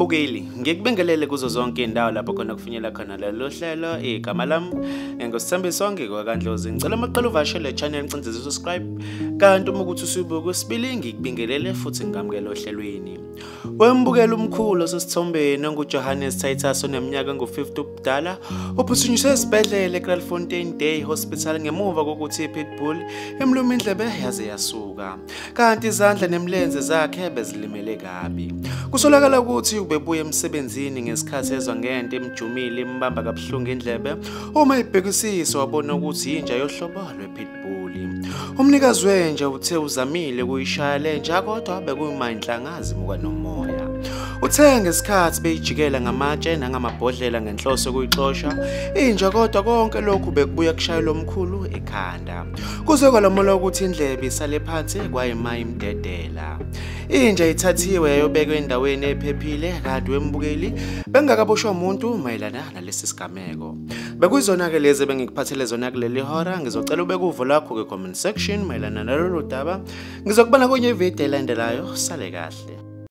Mbukeli, ngikubingelele kuzo zonke indawo lapho khona kufinyela khona lelo hlelo igama lami ngosithembiso ngikwaKandlozi ngicela amaqala uvashele channel ngicindeze subscribe kanti uma ukuthi usubuka kwesibili ngikubingelele futhi ngamukele ohlelweni. Wembukela umkhulu osesithombeni nguJohannes Titus oneminyaka ngo50 ubudala uphuthunyiswe esibhedlela eCralfontein Day Hospital ngemuva kokuthi iPITBULL emluma indlebe yaze yasuka kanti izandla nemlenze zakhe bezilimele kabi. Kusolakala ukuthi ubebuya emsebenzini ngesikhathi ezwa ngento emjumile imbamba kabuhlungu indlebe uma ibhekisisa wabona ukuthi inja yohlobo lwePITBULL. Umnikazi wenja uthe uzamile kuyishaya lenja kodwa bekuyimandlangazi muka nomoya. Uthe ngesikhathi beyijikela ngamatshe nangamabhodlela ngenhloso kuyixosha inja kodwa konke lokhu bekubuya kushayela omkhulu ekhanda. Kuze kwalamola ukuthi indlebe isale phansi kwayima imdedela. Inja ithathiwe yayobekwa endaweni ephephile kanti wembukeli bengakaboshwa umuntu mayelana nalesi sigameko. Bekuyizona ke lezi bengikuphathele zona kuleli hora ngizocela ubeke uvo lakho ke comment section mayelana nalolu daba ngizokubona kwenye video elandelayo sale kahle.